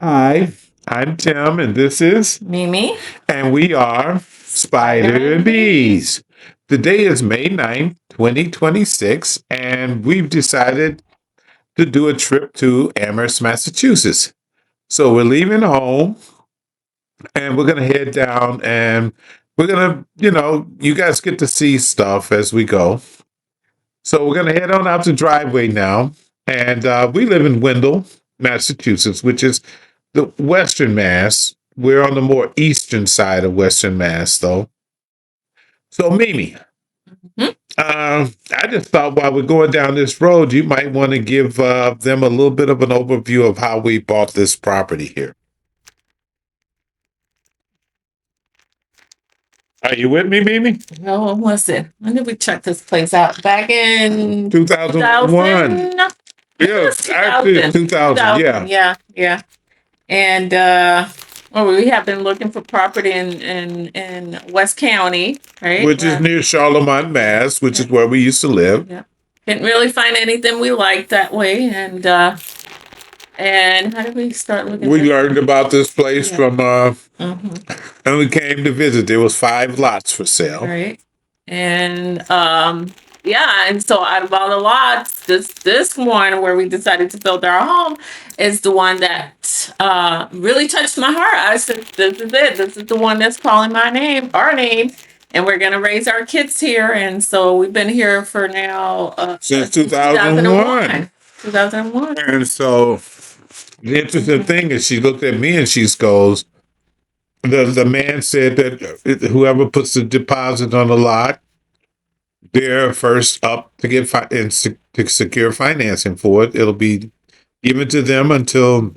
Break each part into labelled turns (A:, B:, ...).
A: Hi, I'm Tim, and this is,
B: Mimi.
A: and we are Spider and Bees. Today is May 9th, 2026, and we've decided to do a trip to Amherst, Massachusetts. So we're leaving home and we're going to head down and we're going to, you guys get to see stuff as we go. So we're going to head on out the driveway now. And we live in Wendell, Massachusetts, which is the Western Mass. We're on the more eastern side of Western Mass, though. So, Mimi,
B: Mhm.
A: I just thought while we're going down this road, you might want to give them a little bit of an overview of how we bought this property here. Are you with me, Mimi?
B: No, when was it? When did we check this place out? Back in
A: 2001.
B: 2000?
A: Yes, actually, it's 2000. Yeah.
B: Yeah. And we have been looking for property in West County, right?
A: Which is near Charlemont, Mass, which is where we used to live.
B: Yeah. Didn't really find anything we liked that way. And how did we start looking?
A: We learned about this place from,
B: Mhm.
A: and we came to visit. There was 5 lots for sale.
B: Right. And and so out of all the lots, this one where we decided to build our home is the one that really touched my heart. I said, this is it. This is the one that's calling my name, our name, and we're gonna raise our kids here. And so we've been here for now
A: Since 2001.
B: 2001.
A: And so the interesting thing is she looked at me and she goes, the man said that whoever puts the deposit on the lot, they're first up to get to secure financing for it. It'll be given to them until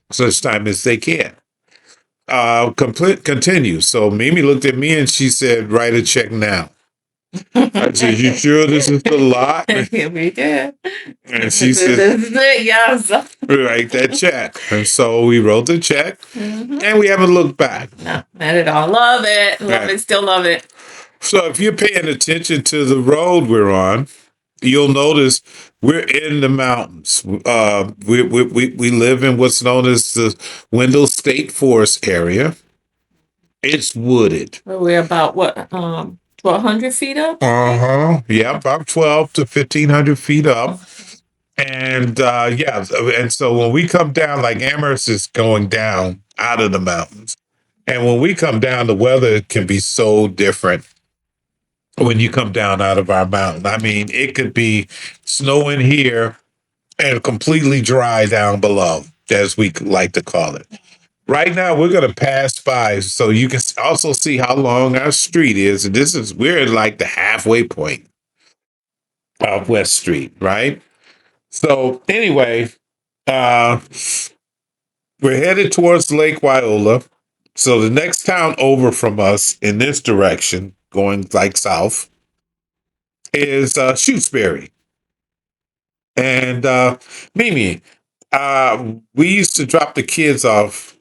A: such time as they can. Continue. So Mimi looked at me and she said, "Write a check now." I said, "You sure this is the lot?"
B: Yeah, we did.
A: And she said,
B: "This is it, yes."
A: "Write that check." And so we wrote the check, and we haven't looked back.
B: No, not at all. Love it. Love it. Still love it.
A: So if you're paying attention to the road we're on, you'll notice we're in the mountains. We live in what's known as the Wendell State Forest area. It's wooded.
B: We're about what, 1,200 feet up?
A: Yeah, about 12 to 1,500 feet up. And and so when we come down, like Amherst is going down out of the mountains. And when we come down, the weather can be so different when you come down out of our mountain. I mean, it could be snowing here and completely dry down below, as we like to call it. Right now, we're going to pass by so you can also see how long our street is. And we're at like the halfway point of West Street, right? So, anyway, uh, we're headed towards Lake Wyola. So, the next town over from us in this direction, going like south, is Shutesbury. And Mimi, we used to drop the kids off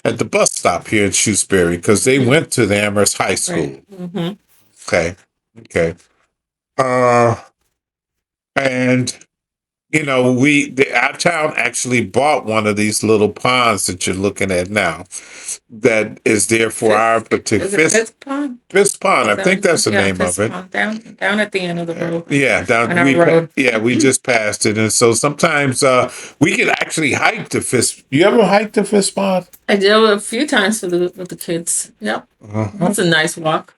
A: at the bus stop here in Shutesbury because they went to the Amherst High School.
B: Right. Mm-hmm.
A: Okay. Uh, and our town actually bought one of these little ponds that you're looking at now. That is there for our particular
B: Fifth Pond.
A: Fist Pond. I think that's the name of it.
B: Pond, down at the end of the road.
A: Yeah, down
B: on our road.
A: Yeah, we just passed it, and so sometimes we could actually hike the Fist. You ever hike the Fist Pond?
B: I did a few times with the kids. Yep, that's a nice walk.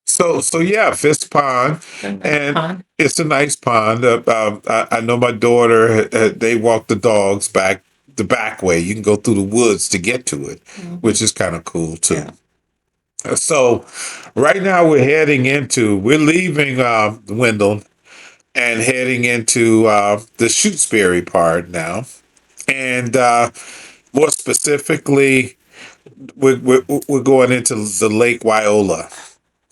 A: So yeah, Fist Pond, and it's a nice pond. I know my daughter. They walk the dogs back the back way. You can go through the woods to get to it, which is kind of cool too. Yeah. So right now we're leaving Wendell and heading into the Shutesbury part now, and more specifically, we're going into the Lake Wyola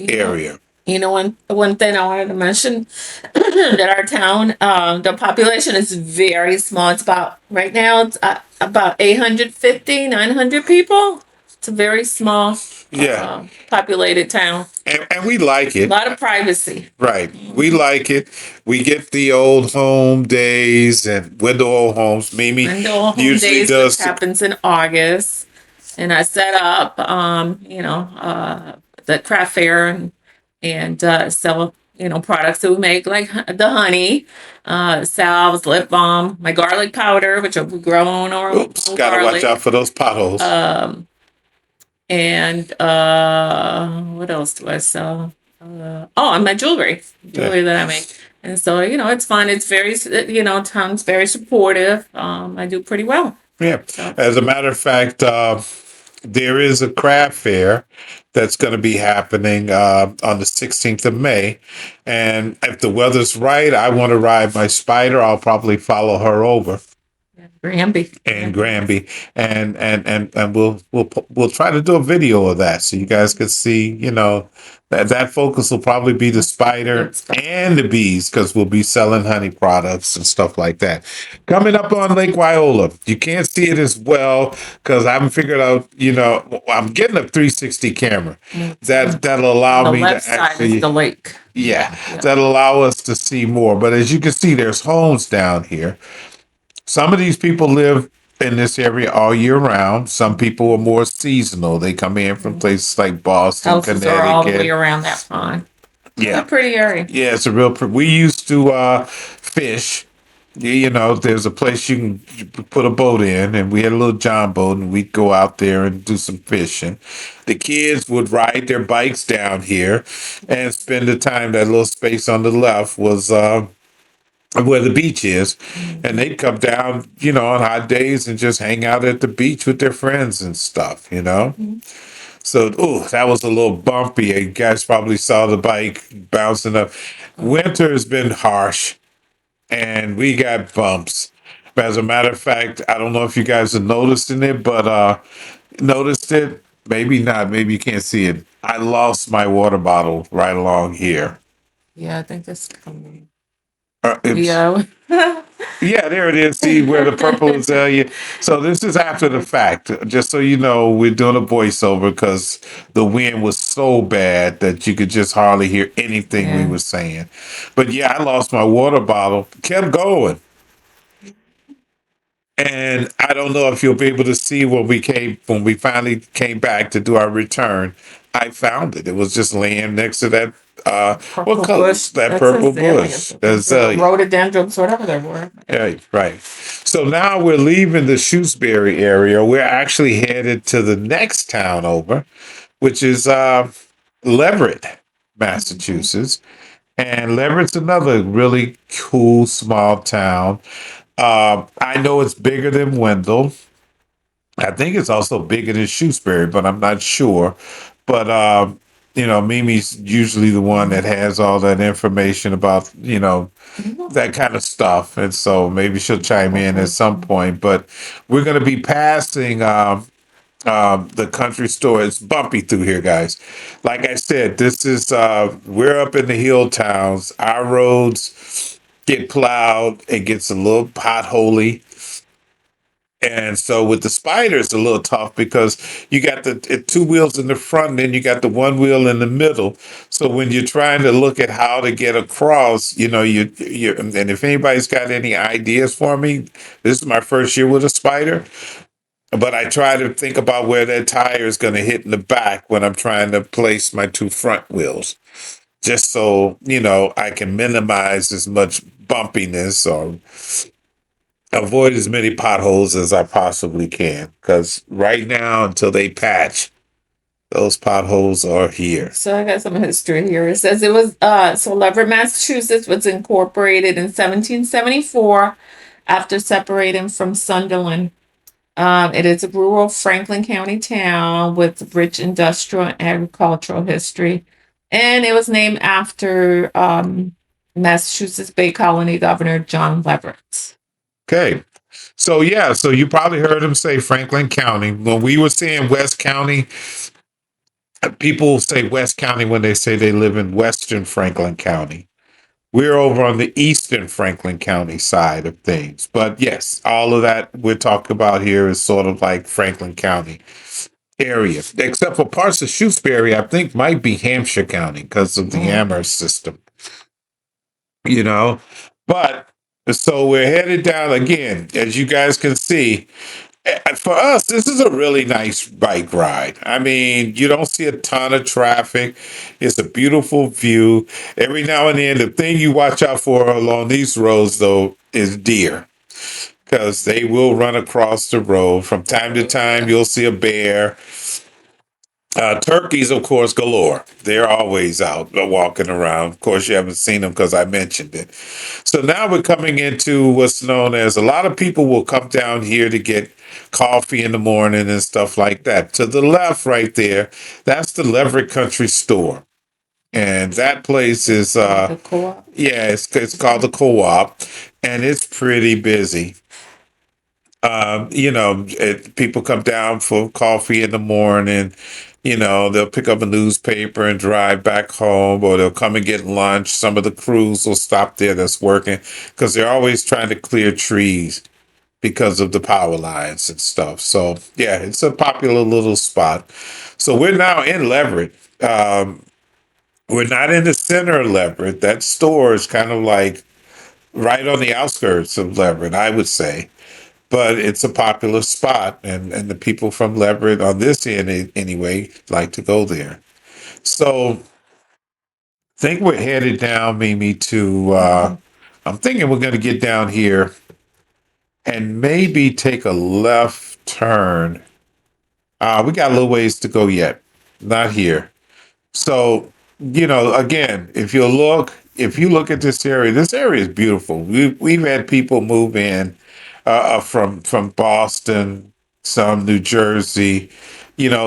A: area.
B: One thing I wanted to mention that our town, the population is very small. It's about right now it's about 850, 900 people. It's a very small,
A: Yeah.
B: populated town.
A: And we like
B: A
A: it.
B: lot of privacy.
A: Right. We like it. We get the old home days and window old homes. Mimi
B: Window Home
A: usually
B: Days, which
A: does.
B: happens in August, and I set up, the craft fair and sell products that we make like the honey, salves, lip balm, my garlic powder, which we grow on our
A: Oops,
B: own
A: gotta watch
B: garlic,
A: out for those potholes.
B: and what else do I sell? And my jewelry that I make. And so, it's fun. It's very, town's very supportive. I do pretty well.
A: Yeah.
B: So,
A: As a matter of fact, there is a craft fair that's going to be happening on the 16th of May. And if the weather's right, I want to ride my Spider. I'll probably follow her over
B: Granby.
A: and Granby, and we'll try to do a video of that so you guys can see. That focus will probably be the spider and the bees because we'll be selling honey products and stuff like that. Coming up on Lake Wyola, you can't see it as well because I haven't figured out. I'm getting a 360 camera that'll allow
B: The
A: me
B: left
A: to
B: side
A: actually.
B: is the lake.
A: Yeah, that'll allow us to see more. But as you can see, there's homes down here. Some of these people live in this area all year round. Some people are more seasonal. They come in from places like Boston,
B: Houses are all the way
A: Connecticut.
B: around that pond. It's a
A: Yeah,
B: pretty area.
A: yeah, it's a real. We used to fish. There's a place you can put a boat in, and we had a little john boat, and we'd go out there and do some fishing. The kids would ride their bikes down here and spend the time. That little space on the left was where the beach is, and they'd come down, on hot days and just hang out at the beach with their friends and stuff. So, that was a little bumpy. You guys probably saw the bike bouncing up. Winter has been harsh, and we got bumps. As a matter of fact, I don't know if you guys are noticing it, but noticed it. Maybe not. Maybe you can't see it. I lost my water bottle right along here.
B: Yeah, I think that's coming.
A: It's,
B: Yeah.
A: Yeah, there it is. See where the purple is there. Yeah. So this is after the fact. Just so you know, we're doing a voiceover because the wind was so bad that you could just hardly hear anything we
B: Yeah.
A: were saying. But yeah, I lost my water bottle. Kept going. And I don't know if you'll be able to see when we finally came back to do our return. I found it. It was just laying next to that what
B: Purple
A: color?
B: bush.
A: That
B: That's
A: purple
B: azaleas.
A: bush. Azalea.
B: Rhododendrons, whatever they were.
A: Right, right. So now we're leaving the Shutesbury area. We're actually headed to the next town over, which is Leverett, Massachusetts. And Leverett's another really cool small town. I know it's bigger than Wendell. I think it's also bigger than Shutesbury, but I'm not sure. But Mimi's usually the one that has all that information about that kind of stuff, and so maybe she'll chime in at some point. But we're going to be passing the country store. It's bumpy through here, guys. Like I said, this is we're up in the hill towns. Our roads get plowed. It gets a little potholy. And so with the spider, it's a little tough because you got the two wheels in the front, and then you got the one wheel in the middle. So when you're trying to look at how to get across, you and if anybody's got any ideas for me, this is my first year with a spider. But I try to think about where that tire is going to hit in the back when I'm trying to place my two front wheels, just so I can minimize as much bumpiness or avoid as many potholes as I possibly can. Because right now, until they patch, those potholes are here.
B: So I got some history here. It says it was so Leverett, Massachusetts was incorporated in 1774 after separating from Sunderland. It is a rural Franklin County town with rich industrial and agricultural history. And it was named after Massachusetts Bay Colony Governor John Leverett.
A: Okay. So yeah, so you probably heard him say Franklin County. When we were saying West County, people say West County when they say they live in Western Franklin County. We're over on the Eastern Franklin County side of things. But yes, all of that we're talking about here is sort of like Franklin County. area, except for parts of Shutesbury, I think might be Hampshire County because of the
B: Mm.
A: Amherst system, you know. But so we're headed down again, as you guys can see. For us, this is a really nice bike ride. I mean, you don't see a ton of traffic. It's a beautiful view. Every now and then, the thing you watch out for along these roads, though, is deer because they will run across the road. From time to time, you'll see a bear. Turkeys, of course, galore. They're always out walking around. Of course, you haven't seen them because I mentioned it. So now we're coming into what's known as a lot of people will come down here to get coffee in the morning and stuff like that. To the left, right there, that's the Leverett Country Store. And that place is,
B: The co-op.
A: yeah, it's called the Co op, and it's pretty busy. People come down for coffee in the morning. They'll pick up a newspaper and drive back home, or they'll come and get lunch. Some of the crews will stop there that's working because they're always trying to clear trees because of the power lines and stuff. So, yeah, it's a popular little spot. So, we're now in Leverett. We're not in the center of Leverett. That store is kind of like right on the outskirts of Leverett, I would say, but it's a popular spot, and the people from Leverett on this end anyway like to go there. So I think we're headed down, Mimi, to I'm thinking we're going to get down here and maybe take a left turn. We got a little ways to go yet, not here. So, again, if you look at this area is beautiful. We've had people move in from Boston, some New Jersey,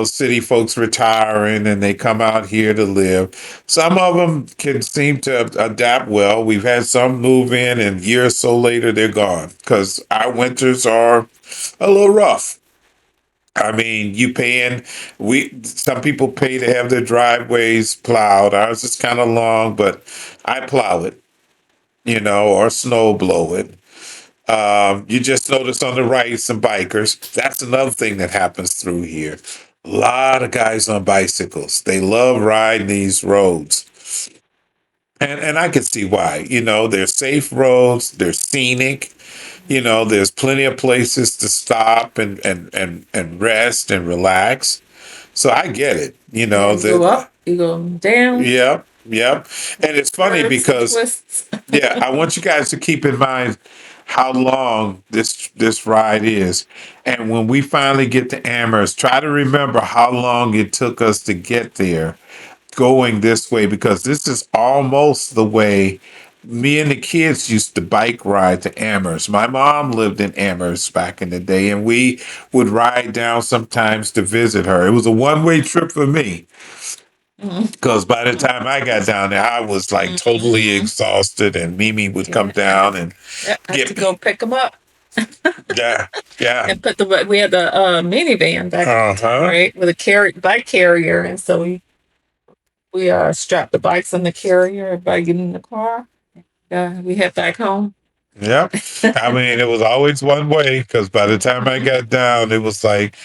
A: city folks retiring and they come out here to live. Some of them can seem to adapt well. We've had some move in and a year or so later they're gone because our winters are a little rough. I mean, some people pay to have their driveways plowed. Ours is kind of long, but I plow it, or snow blow it. You just notice on the right some bikers. That's another thing that happens through here. A lot of guys on bicycles. They love riding these roads. And I can see why. They're safe roads, they're scenic. There's plenty of places to stop and rest and relax. So I get it.
B: Yeah, you go
A: That.
B: up, you go down,
A: Yep, yep. And it's funny
B: curves and
A: because
B: twists.
A: yeah, I want you guys to keep in mind how long this ride is. And when we finally get to Amherst, try to remember how long it took us to get there going this way because this is almost the way me and the kids used to bike ride to Amherst. My mom lived in Amherst back in the day, and we would ride down sometimes to visit her. It was a one-way trip for me because by the time I got down there, I was like totally
B: Mhm.
A: exhausted, and Mimi would come
B: Yeah,
A: down and
B: yeah, I had to
A: get
B: go pick them up
A: yeah, yeah,
B: and put we had the minivan back
A: uh-huh.
B: right with a bike carrier, and so we strapped the bikes on the carrier. Everybody get in the car. We head back home.
A: Yep. I mean, it was always one way because by the time I got down, it was like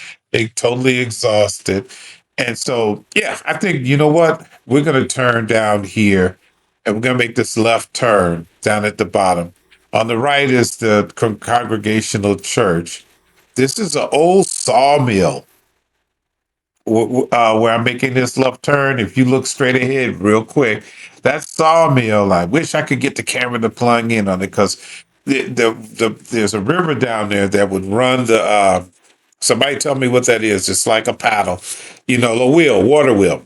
A: totally exhausted. And so, yeah, I think, you know what? We're going to turn down here and we're going to make this left turn down at the bottom. On the right is the Congregational Church. This is an old sawmill where I'm making this left turn. If you look straight ahead real quick, that sawmill, I wish I could get the camera to plug in on it because there's a river down there that would run somebody tell me what that is. It's like a paddle, the water wheel.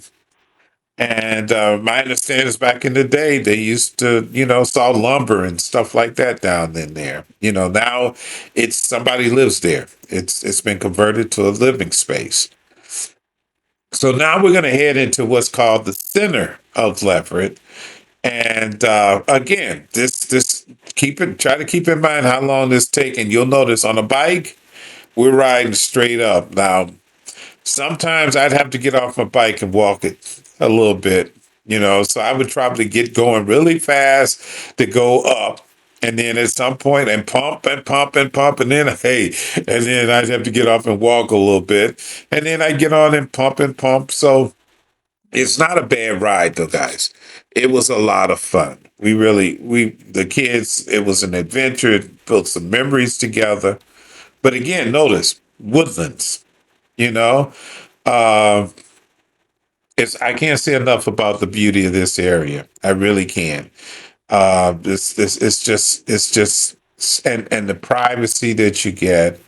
A: And my understanding is back in the day, they used to, saw lumber and stuff like that down in there. Now it's somebody lives there. It's been converted to a living space. So now we're going to head into what's called the center of Leverett. And again, this try to keep in mind how long this taking. You'll notice on a bike, we're riding straight up. Now, sometimes I'd have to get off my bike and walk it a little bit, so I would probably get going really fast to go up. And then at some point, and pump and pump and pump, and then hey, and then I'd have to get off and walk a little bit, and then I get on and pump and pump. So it's not a bad ride, though, guys. It was a lot of fun. The kids, it was an adventure. It built some memories together. But again, notice woodlands. You know, uh, I can't say enough about the beauty of this area. I really can. This it's just and the privacy that you get,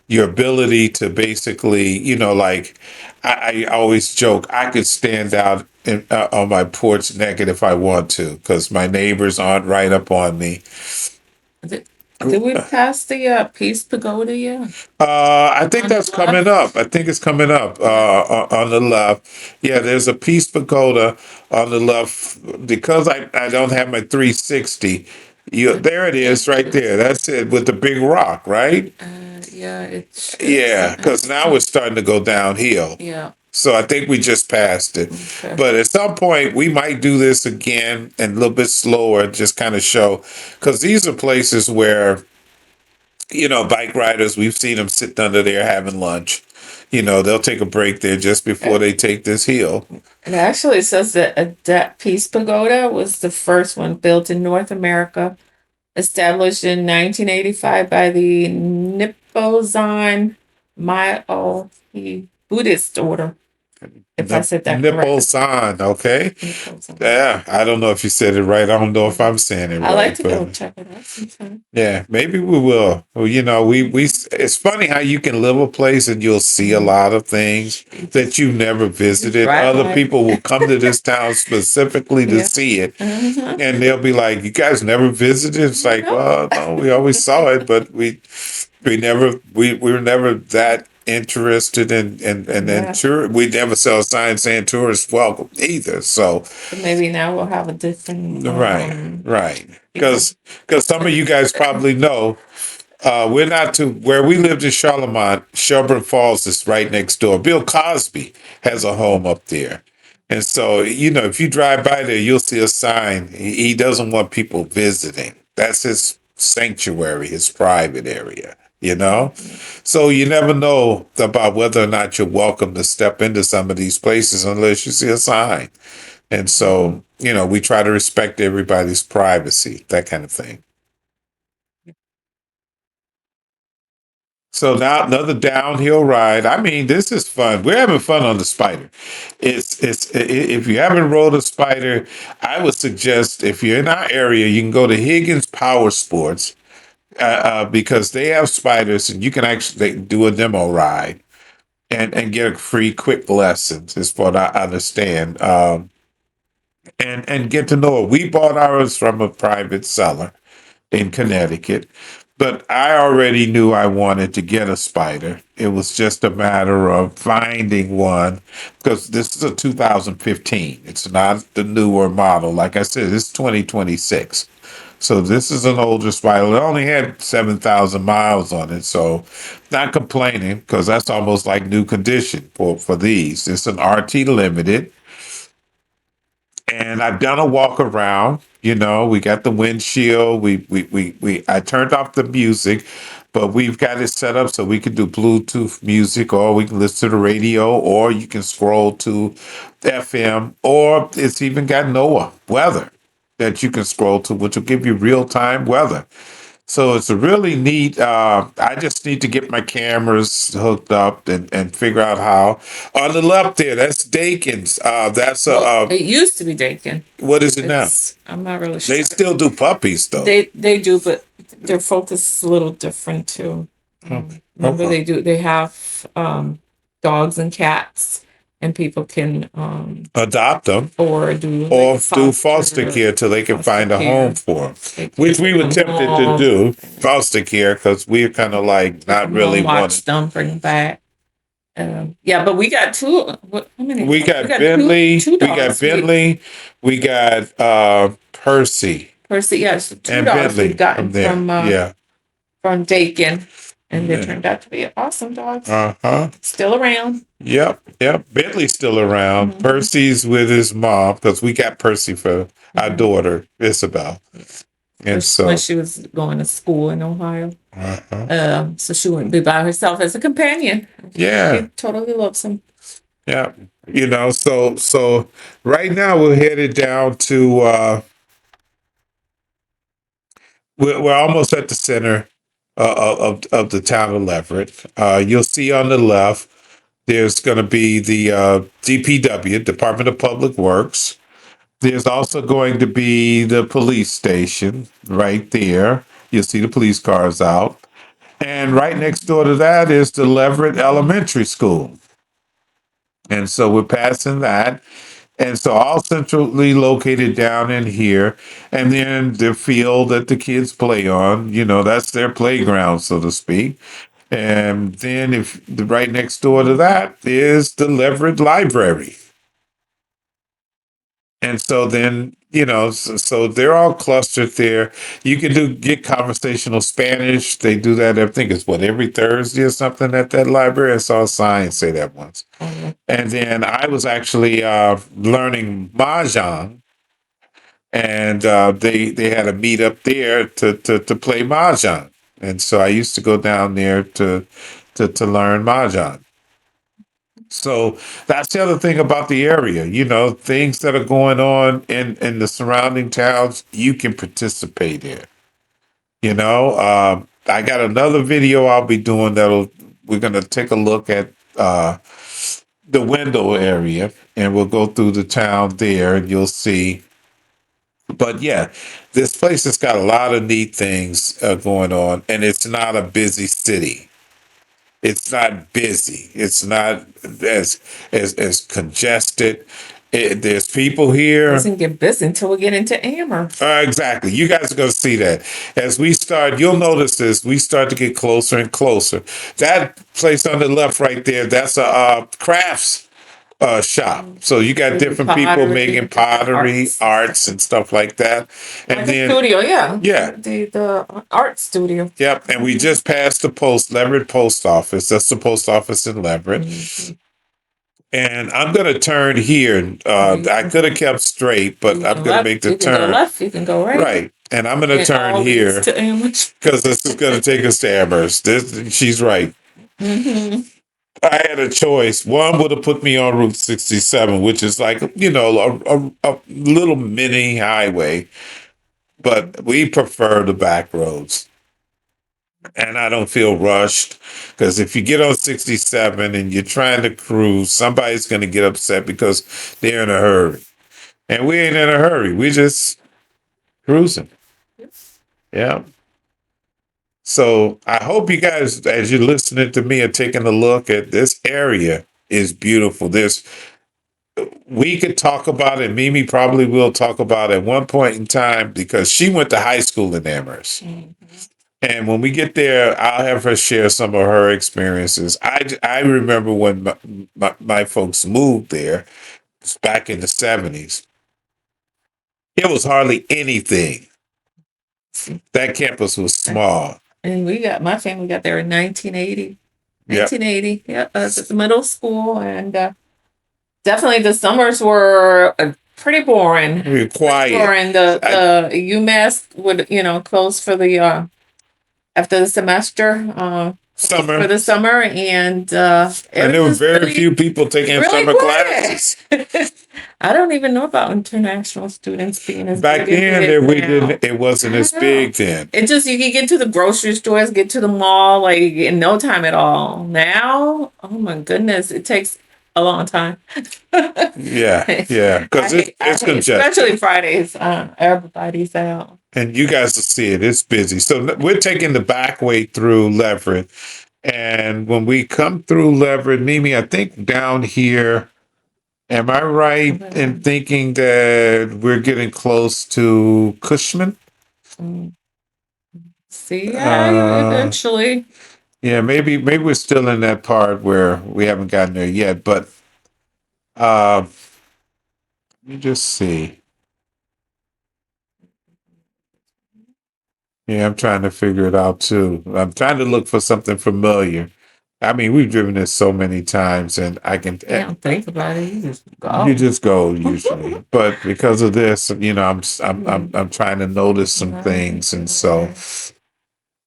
A: your ability to basically, like I always joke, I could stand out on my porch naked if I want to, because my neighbors aren't right up on me.
B: Did we pass the Peace Pagoda yet?
A: I think
B: On the
A: that's coming
B: left?
A: up. I think it's coming up on the left. Yeah, there's a Peace Pagoda on the left because I don't have my 360. There it is, right there. That's it with the big rock, right?
B: Yeah, it's
A: Yeah, because now we're starting to go downhill.
B: yeah.
A: So I think we just passed it.
B: Okay.
A: But at some point, we might do this again and a little bit slower, just kind of show, because these are places where, bike riders, we've seen them sitting under there having lunch. They'll take a break there just before they take this hill.
B: It actually says that that Peace Pagoda was the first one built in North America, established in 1985 by the Nippozan Myoho Buddhist order. If I said that
A: Nipple
B: correctly.
A: sign, okay?
B: Nippozan.
A: Yeah, I don't know if you said it right. I don't know if I'm saying it right.
B: I like to
A: but
B: go check it out sometime.
A: yeah, maybe we will. Well, we it's funny how you can live a place and you'll see a lot of things that you never visited.
B: Right,
A: Other
B: right.
A: people will come to this town specifically to
B: Yeah.
A: see it.
B: Uh-huh.
A: And they'll be like, "You guys never visited?" It's like,
B: No.
A: well, no, we always saw it, but we were never that interested in
B: Yeah.
A: tour. We never saw a sign saying tourists welcome either. So
B: So maybe now we'll have a different
A: right. Because some of you guys probably know, we're not too where we lived in Charlemont. Shelburne Falls is right next door. Bill Cosby has a home up there. And so, if you drive by there, you'll see a sign. He doesn't want people visiting. That's his sanctuary, his private area, you know? So you never know about whether or not you're welcome to step into some of these places unless you see a sign. And so, we try to respect everybody's privacy, that kind of thing. So now another downhill ride. I mean, this is fun. We're having fun on the Spider. If you haven't rode a Spider, I would suggest if you're in our area, you can go to Higgins Power Sports because they have Spiders and you can actually do a demo ride and get a free quick lessons, is what I understand. And get to know it. We bought ours from a private seller in Connecticut. But I already knew I wanted to get a Spider. It was just a matter of finding one because this is a 2015. It's not the newer model. Like I said, it's 2026. So this is an older Spider. It only had 7,000 miles on it. So not complaining because that's almost like new condition for these. It's an RT Limited. And I've done a walk around. We got the windshield. I turned off the music, but we've got it set up so we can do Bluetooth music, or we can listen to the radio, or you can scroll to FM, or it's even got NOAA weather that you can scroll to, which will give you real time weather. So it's a really neat. I just need to get my cameras hooked up and figure out how. On the left there, that's Dakin's. That's
B: Well, it used to be Dakin.
A: what is it now?
B: I'm not really sure.
A: They still do puppies though.
B: They do, but their focus is a little different too. Remember
A: Okay.
B: they have dogs and cats, and people can
A: Adopt them
B: or do
A: or
B: like
A: do foster care till they can
B: foster
A: find a
B: care.
A: home for them,
B: They
A: which we were
B: take them
A: tempted to
B: home,
A: do foster care because we're kind of like not
B: come
A: really
B: home, watch
A: wanting.
B: them, bring them back. Yeah, but we got two. How many?
A: We got
B: two
A: Bentley.
B: two
A: We got
B: dogs.
A: Bentley. We got Percy
B: Percy, yes, two
A: and
B: dogs
A: Bentley
B: we've gotten
A: from there. Yeah.
B: from Dakin, and they
A: Yeah.
B: turned out to be awesome dogs.
A: Uh-huh.
B: Still around.
A: Yep. Bentley's still around.
B: Mhm.
A: Percy's with his mom because we got Percy for our
B: Mhm.
A: daughter, Isabel. And
B: when
A: so,
B: she was going to school in Ohio.
A: uh-huh.
B: So she wouldn't be by herself as a companion.
A: Yeah,
B: She totally loves him.
A: yeah. So right now we're headed down to we're almost at the center of the town of Leverett. You'll see on the left there's going to be the DPW, Department of Public Works. There's also going to be the police station right there. You'll see the police cars out. And right next door to that is the Leverett Elementary School. And so we're passing that. And so all centrally located down in here. And then the field that the kids play on, that's their playground, so to speak. And then if right next door to that is the Leverett Library. And so then, so they're all clustered there. You can get conversational Spanish. They do that, I think it's every Thursday or something at that library. I saw a sign say that once. And then I was actually learning Mahjong, and they had a meet up there to play Mahjong. And so I used to go down there to learn Mahjong. So that's the other thing about the area. Things that are going on in the surrounding towns, you can participate in. I got another video I'll be doing we're going to take a look at the Wendell area, and we'll go through the town there, and you'll see. But yeah, this place has got a lot of neat things going on, and it's not a busy city. It's not busy. It's not as congested. There's people
B: It
A: here.
B: doesn't get busy until we get into Amherst.
A: Exactly. You guys are going to see that. As we start, you'll notice this, we start to get closer and closer. That place on the left right there, that's a crafts shop. So you got different people making pottery, arts, and stuff like that. And
B: Like
A: then
B: a studio, yeah.
A: Yeah.
B: The art studio.
A: Yep. And we just passed the Leverett Post Office. That's the post office in Leverett. And I'm going to turn here. I could have kept straight, but I'm going to make the
B: You can go
A: turn.
B: left, you can go right.
A: Right. And I'm going to turn
B: all
A: here
B: leads to Amherst.
A: because this is going to take us to Amherst. She's right. I had a choice. One would have put me on Route 67, which is like, a little mini highway, but we prefer the back roads. And I don't feel rushed because if you get on 67 and you're trying to cruise, somebody's going to get upset because they're in a hurry. And we ain't in a hurry. We just cruising. Yeah. So I hope you guys, as you're listening to me, are taking a look at this area. Is beautiful. We could talk about it. Mimi probably will talk about it at one point in time because she went to high school in Amherst. And when we get there, I'll have her share some of her experiences. I remember when my folks moved there back in the 70s. It was hardly anything. That campus was small.
B: And my family got there in 1980.
A: Yep.
B: 1980, yeah, at the middle school. And definitely the summers were pretty boring.
A: We were quiet.
B: Boring. The UMASS would, close for the after the semester,
A: Summer.
B: for the summer, and
A: there were very few people taking summer classes.
B: I don't even know about international students being as
A: back
B: big
A: then.
B: as it is
A: We
B: now.
A: didn't. It wasn't as big then.
B: It just, you can get to the grocery stores, get to the mall like in no time at all. Now, oh my goodness, it takes a long time.
A: Yeah, because it's congested.
B: Especially Fridays. Everybody's out.
A: And you guys will see it. It's busy. So we're taking the back way through Leverett. And when we come through Leverett, Mimi, I think down here, am I right in thinking that we're getting close to Cushman?
B: See, eventually.
A: Yeah, maybe we're still in that part where we haven't gotten there yet. But let me just see. Yeah, I'm trying to figure it out too. I'm trying to look for something familiar. I mean, we've driven this so many times, and I can.
B: You don't think about it. You just
A: You
B: go.
A: just go usually, but because of this, I'm trying to notice some things, and so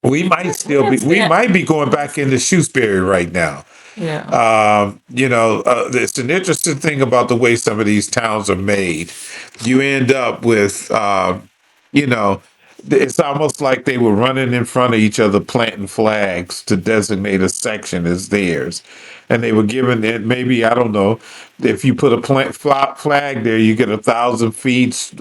A: we might be going back into Shutesbury right now.
B: Yeah.
A: It's an interesting thing about the way some of these towns are made. You end up with, you know, it's almost like they were running in front of each other, planting flags to designate a section as theirs. And they were given it, maybe, I don't know, if you put a flag there, you get 1,000 feet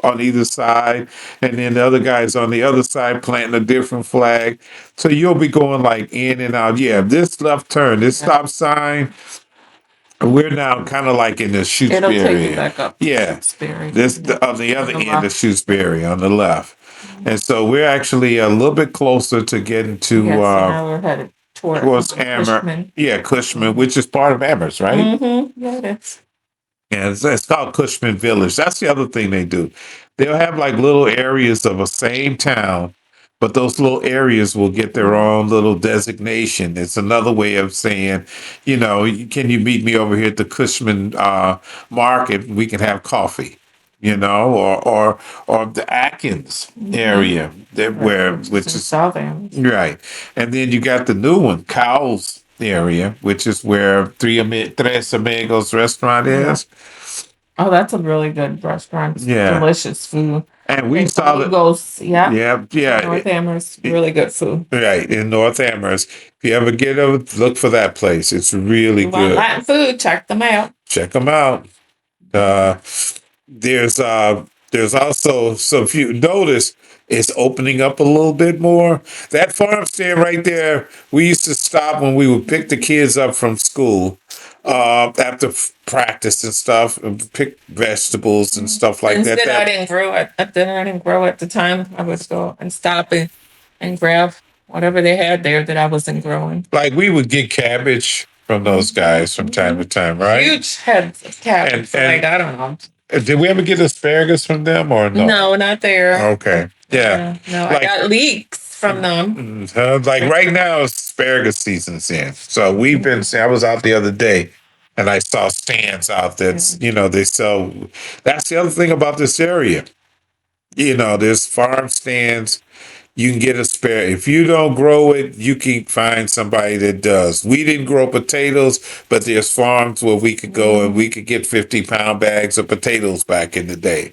A: on either side. And then the other guy's on the other side planting a different flag. So you'll be going like in and out. Yeah, this left turn, this stop sign. We're now kind of like in the
B: It'll take
A: Shutesbury.
B: you back up.
A: Yeah,
B: Shutesbury.
A: on the other
B: On the
A: end of
B: left.
A: Shutesbury on the left. And so we're actually a little bit closer to getting to
B: Yeah, so now we're headed
A: towards Amherst.
B: Cushman.
A: Yeah, Cushman, which is part of Amherst, right?
B: Mm-hmm. Yeah, it is.
A: And it's called Cushman Village. That's the other thing they do. They'll have like little areas of a same town, but those little areas will get their own little designation. It's another way of saying, can you meet me over here at the Cushman Market? We can have coffee, or the Atkins area which is
B: South End.
A: right. And then you got the new one, Cowles area, which is where Tres Amigos restaurant is.
B: Oh, that's a really good restaurant.
A: Yeah.
B: Delicious food.
A: And we saw that.
B: Amigos, yeah.
A: Yeah.
B: North Amherst, really good food.
A: Right, in North Amherst. If you ever get over, look for that place. It's really
B: You want
A: good.
B: Latin food, check them out.
A: Check them out. There's also, so if you notice, it's opening up a little bit more. That farm stand right there, we used to stop when we would pick the kids up from school after practice and stuff, and pick vegetables and stuff like that.
B: Instead, I didn't grow at the time. I would go and stop and grab whatever they had there that I wasn't growing.
A: Like we would get cabbage from those guys from time to time, right?
B: Huge heads of cabbage.
A: And-
B: I don't know.
A: Did we ever get asparagus from them or no?
B: No, not there.
A: Okay. Yeah.
B: No,
A: Like-
B: I got leeks from them.
A: Like right now, asparagus season's in. So we've been. I was out the other day, and I saw stands out that's they sell. That's the other thing about this area. There's farm stands. You can get asparagus. If you don't grow it, you can find somebody that does. We didn't grow potatoes, but there's farms where we could go and we could get 50-pound bags of potatoes back in the day.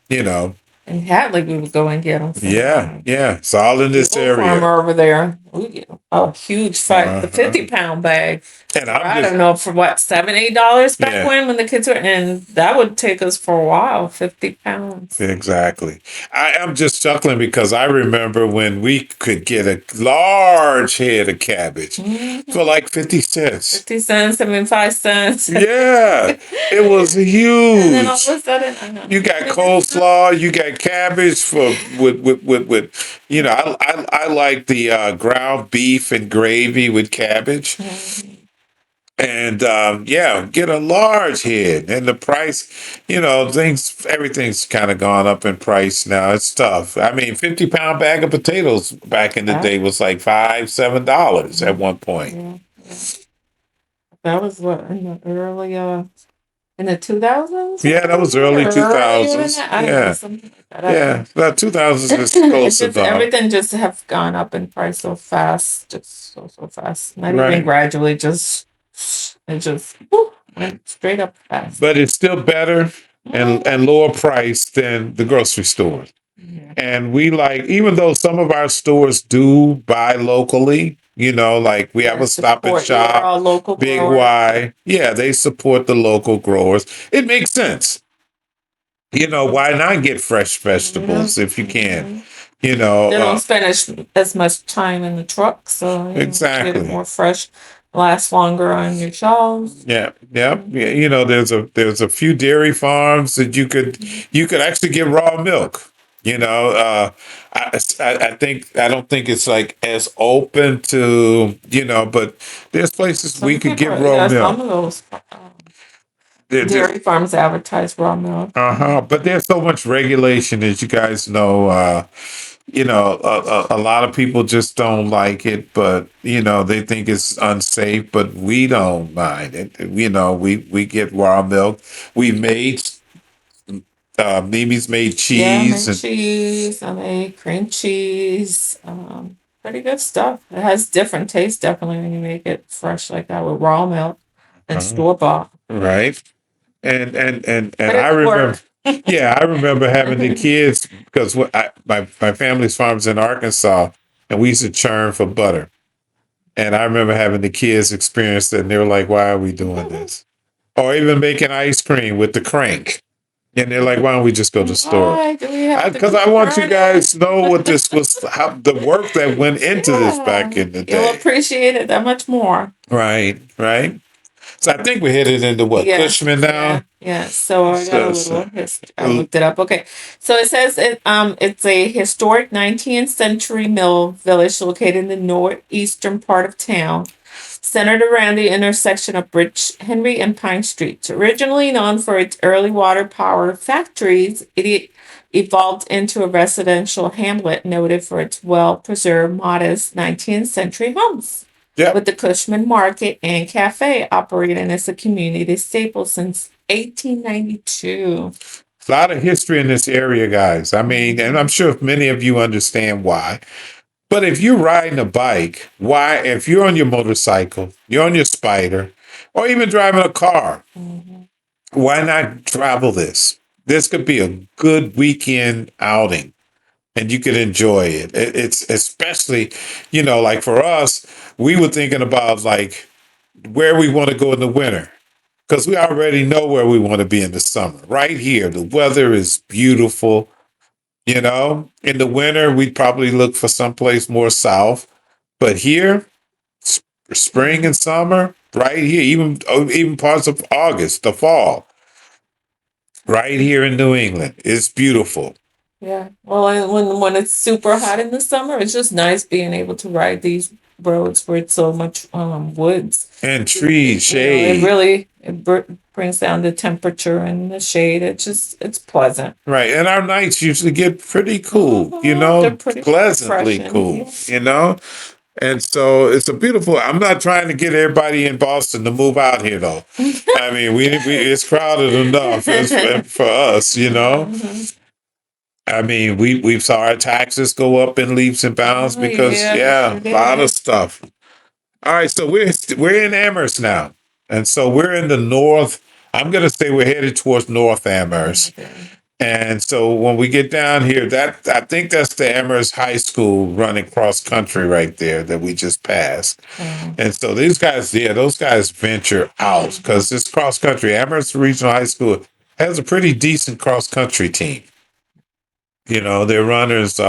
B: In Hadley, we would go and get them.
A: Yeah. It's all in this area.
B: Farmer over there, we get a huge fight, the 50-pound bag.
A: And
B: I don't know for what $7-8 back
A: Yeah.
B: when the kids were, and that would take us for a while. 50 pounds.
A: Exactly. I'm just chuckling because I remember when we could get a large head of cabbage for like 50 cents.
B: 50 cents, 75 cents.
A: Yeah, it was huge.
B: And then all of a sudden, I know.
A: You got coleslaw, you got cabbage with I like the ground beef and gravy with cabbage. And get a large head. And the price, everything's kind of gone up in price now. It's tough. I mean, 50-pound bag of potatoes back in the day was like $5-7 at one point.
B: Yeah. That was what, in the early in the 2000s?
A: Yeah, that was early 2000s. Yeah.
B: Something like that.
A: Yeah, that 2000s is close enough.
B: Everything just have gone up in price so fast, just so fast. Not even gradually, it just went straight up fast.
A: But it's still better and lower price than the grocery store.
B: Yeah.
A: And we even though some of our stores do buy locally, like we have a Stop and Shop,
B: all local
A: Big
B: growers.
A: Y. Yeah, they support the local growers. It makes sense. Why not get fresh vegetables if you can?
B: They don't spend as much time in the truck, so
A: Exactly.
B: get it more fresh, last longer on your shelves.
A: Yeah. There's a few dairy farms that you could actually get raw milk. I don't think it's like as open to but there's places we could get raw milk.
B: Some of those dairy farms advertise raw milk.
A: But there's so much regulation, as you guys know. a lot of people just don't like it, but they think it's unsafe, but we don't mind it. We get raw milk. We made Mimi's made
B: Yeah, I
A: cheese
B: made
A: and
B: cheese. I made cream cheese. Pretty good stuff. It has different taste definitely when you make it fresh like that with raw milk and
A: uh,
B: store bought.
A: right. And
B: But
A: I
B: it's
A: remember,
B: work.
A: yeah, I remember having the kids because my family's farms in Arkansas, and we used to churn for butter. And I remember having the kids experience that, and they were like, "Why are we doing this?" Or even making ice cream with the crank, and they're like, "Why don't we just go to the store?"
B: Why do we have to
A: Because I
B: keep
A: want you
B: turning?
A: guys to know what this was, how the work that went into this back
B: Yeah,
A: in the
B: you'll
A: day.
B: appreciate it that much more.
A: Right, right. So I think we're headed into what,
B: Yeah,
A: Cushman
B: yeah,
A: now?
B: yeah. So I got a
A: So,
B: little
A: so,
B: history. I looked it up. Okay, so it says it's a historic 19th century mill village located in the northeastern part of town, centered around the intersection of Bridge Henry and Pine Streets. Originally known for its early water power factories, it evolved into a residential hamlet noted for its well preserved, modest 19th century homes with
A: yep.
B: the Cushman Market and Cafe operating as a community staple since 1892.
A: A lot of history in this area, guys. I mean, and I'm
B: Mhm.
A: sure many of you understand why. But if you're riding a bike, why, if you're on your motorcycle, you're on your spider, or even driving a car,
B: Mhm.
A: why not travel this? This could be a good weekend outing and you could enjoy it. It's especially, like for us, we were thinking about like where we want to go in the winter because we already know where we want to be in the summer. Right here, the weather is beautiful. In the winter, we'd probably look for someplace more south. But here, spring and summer, right here, even parts of August, the fall, right here in New England, it's beautiful.
B: Yeah. Well, and when it's super hot in the summer, it's just nice being able to ride these roads where it's so much woods.
A: And trees,
B: It
A: shade,
B: really brings down the temperature and the shade. It's pleasant.
A: right. And our nights usually get pretty cool,
B: They're pretty
A: pleasantly
B: refreshing.
A: cool,
B: Yeah.
A: And so it's a beautiful. I'm not trying to get everybody in Boston to move out here, though. I mean, we it's crowded enough for us.
B: Mhm.
A: I mean, we saw our taxes go up in leaps and bounds
B: Oh
A: because
B: yeah, we
A: yeah,
B: sure
A: a lot of
B: did.
A: stuff. All right, so we're in Amherst now, and so we're in the north. I'm gonna say we're headed towards North Amherst.
B: Okay.
A: And so when we get down here, that I think that's the Amherst High School running cross country right there that we just passed.
B: Oh.
A: And so these guys, yeah, those guys venture out because this cross country, Amherst Regional High School has a pretty decent cross country team. Their runners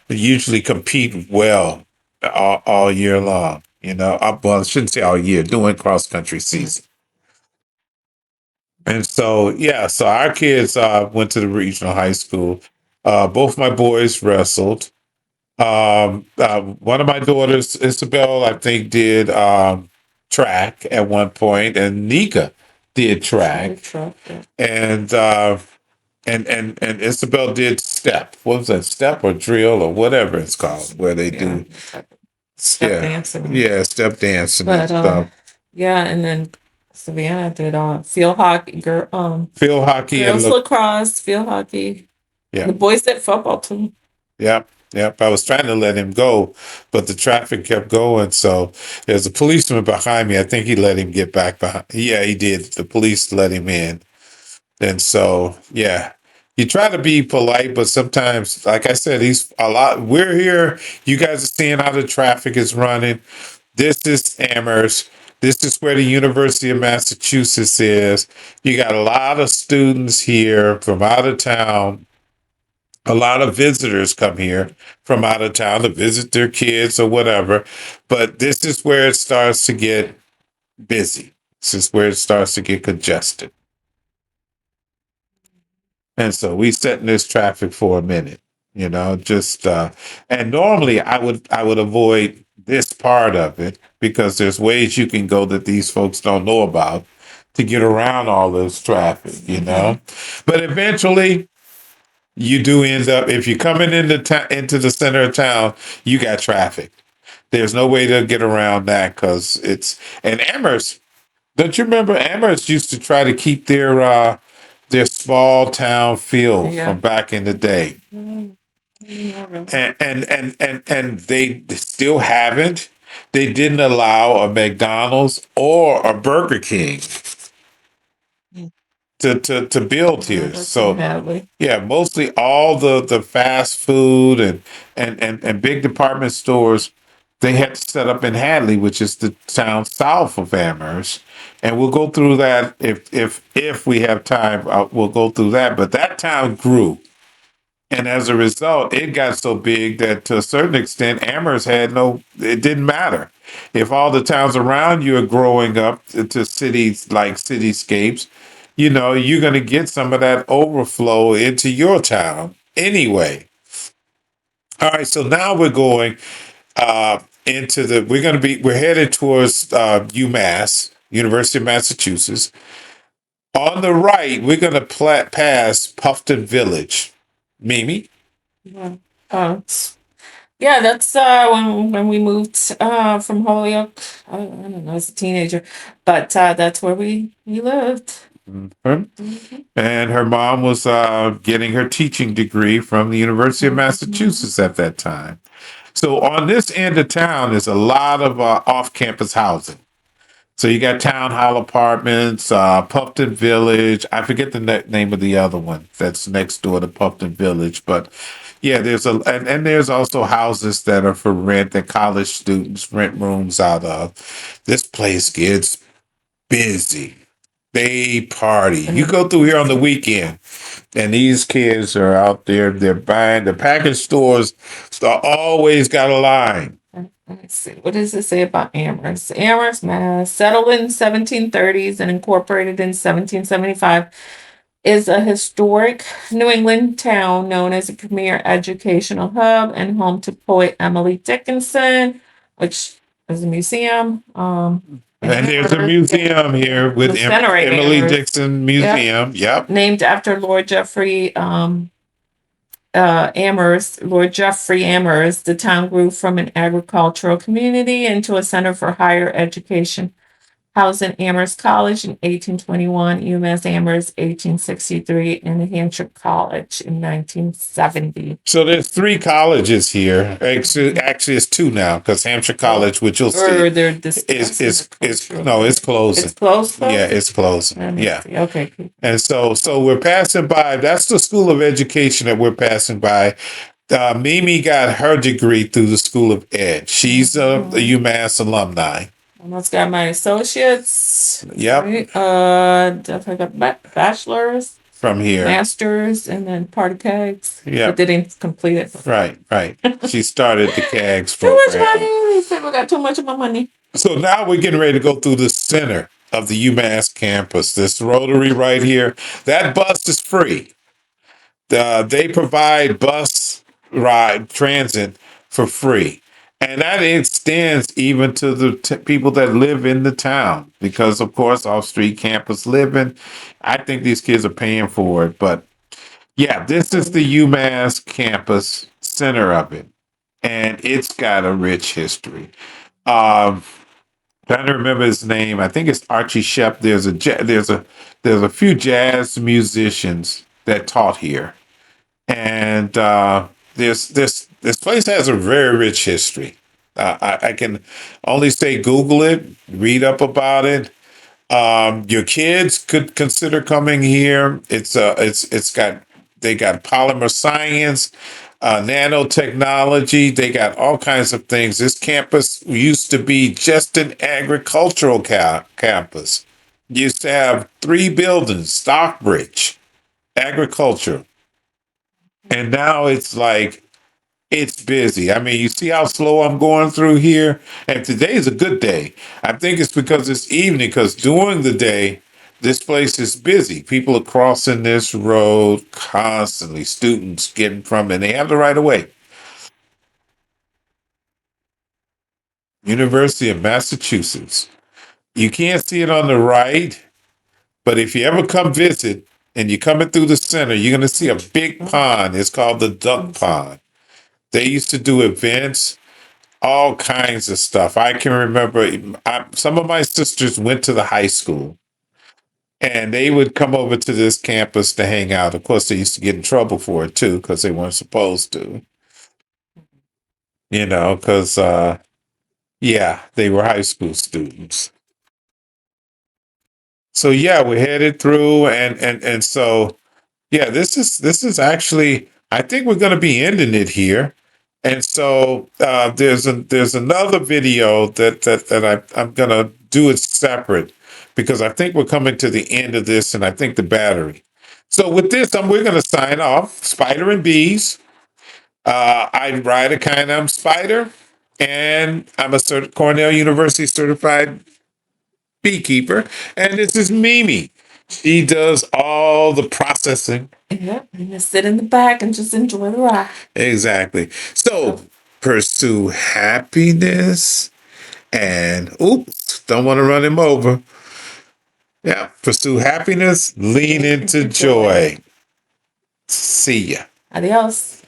A: usually compete well all year long. Well, I shouldn't say all year, during cross country season. And so, yeah, so our kids went to the regional high school. Both my boys wrestled. One of my daughters, Isabel, I think, did track at one point, and Nika did
B: Very
A: track,
B: truck. Yeah.
A: and and Isabel did step. What was that? Step or drill or whatever it's called, where they
B: Yeah.
A: do,
B: Step
A: yeah,
B: dancing.
A: yeah, step dancing and
B: But
A: stuff.
B: yeah, and then Savannah did field hockey,
A: Field hockey and
B: girls
A: look,
B: lacrosse, field hockey.
A: yeah.
B: The boys did football too.
A: Yep, yep. I was trying to let him go, but the traffic kept going. So there's a policeman behind me. I think he let him get back behind. Yeah, he did. The police let him in. And so, yeah, you try to be polite, but sometimes, like I said, he's a lot. We're here. You guys are seeing how the traffic is running. This is Amherst. This is where the University of Massachusetts is. You got a lot of students here from out of town. A lot of visitors come here from out of town to visit their kids or whatever. But this is where it starts to get busy. This is where it starts to get congested. And so we sit in this traffic for a minute, just and normally I would avoid this part of it because there's ways you can go that these folks don't know about to get around all this traffic.
B: Hmm.
A: But eventually You do end up if you're coming into the center of town, you got traffic. There's no way to get around that because it's and Amherst. Don't you remember Amherst used to try to keep their small town feel
B: Yeah.
A: from back in the day,
B: Mm, mm,
A: and they still haven't. They didn't allow a McDonald's or a Burger King to build here.
B: that's in
A: So
B: Hadley.
A: yeah, mostly all the fast food and big department stores they had to set up in Hadley, which is the town south of Amherst. And we'll go through that if we have time. We'll go through that. But that town grew, and as a result, it got so big that to a certain extent, Amherst had no. It didn't matter if all the towns around you are growing up to cities like cityscapes. You know, you're going to get some of that overflow into your town anyway. All right, so now we're going into the. We're headed towards UMass, University of Massachusetts. On the right, we're going to pass Puffton Village. Mimi.
B: Yeah. Yeah, that's when we moved from Holyoke. I don't know, as a teenager, but that's where we lived.
A: Mhm.
B: Mhm.
A: And her mom was getting her teaching degree from the University of
B: Mhm.
A: Massachusetts at that time. So on this end of town is a lot of off-campus housing. So you got Town Hall Apartments, Pumpton Village. I forget the name of the other one that's next door to Pumpton Village, but yeah, and there's also houses that are for rent that college students rent rooms out of. This place gets busy. They party. You
B: And
A: go through here on the weekend, and these kids are out there. They're buying the package stores. Always got a line.
B: let's see, what does it say about Amherst? Amherst, Mass, settled in 1730s and incorporated in 1775, is a historic New England town known as a premier educational hub and home to poet Emily Dickinson, which is a museum. In
A: And there's a
B: Amherst,
A: museum here with
B: the center of
A: Emily
B: Amherst.
A: Dixon
B: Yep.
A: Museum. Yep.
B: Named after Lord Jeffrey Amherst, Lord Geoffrey Amherst. The town grew from an agricultural community into a center for higher education. Housed in Amherst College in 1821, UMass Amherst 1863, and New Hampshire College in 1970.
A: So there's three colleges here. Actually, it's two now because Hampshire
B: Oh,
A: College, which you'll
B: or
A: see,
B: they're
A: is
B: discussing
A: no, it's
B: it's
A: closing.
B: close,
A: Yeah,
B: close?
A: it's closing.
B: Let me
A: Yeah.
B: see. Okay, cool.
A: And so we're passing by. That's the school of education that we're passing by. Mimi got her degree through the School of Ed. She's a
B: Mhm.
A: UMass alumni.
B: Almost got my associates.
A: Yep,
B: Right. I got bachelor's,
A: from here.
B: master's, and then part of CAGS, but
A: Yep,
B: they didn't complete it.
A: right. She started the CAGS
B: Too much
A: program.
B: money. They said we got too much of my money.
A: So now we're getting ready to go through the center of the UMass campus. This rotary right here. That bus is free. They provide bus ride transit for free. And that extends even to the people that live in the town because, of course, off street campus living. I think these kids are paying for it. But yeah, this is the UMass campus center of it. And it's got a rich history. Um, Trying to remember his name. I think it's Archie Shep. There's a few jazz musicians that taught here, and this place has a very rich history. I can only say Google it, read up about it. Your kids could consider coming here. It's got they got polymer science, nanotechnology. They got all kinds of things. This campus used to be just an agricultural campus. Used to have three buildings: Stockbridge, agriculture, and now it's like it's busy. I mean, you see how slow I'm going through here? And today's a good day. I think it's because it's evening, because during the day, this place is busy. People are crossing this road constantly, students getting from, and they have the right of way. University of Massachusetts. You can't see it on the right, but if you ever come visit, and you're coming through the center, you're going to see a big pond. It's called the Duck Pond. They used to do events, all kinds of stuff. I can remember some of my sisters went to the high school and they would come over to this campus to hang out. Of course, they used to get in trouble for it too because they weren't supposed to, because, yeah, they were high school students. So, yeah, we're headed through. And so, yeah, this is actually, I think we're going to be ending it here. And so there's another video that I'm gonna do it separate because I think we're coming to the end of this, and I think the battery. So with this, we're gonna sign off. Spider and bees. I ride a Can Am Spyder, and I'm a Cornell University certified beekeeper. And this is Mimi. She does all the processing.
B: Yep. And just sit in the back and just enjoy the ride.
A: Exactly. So pursue happiness and oops, don't want to run him over. Yeah. Pursue happiness, lean into joy. See ya.
B: Adios.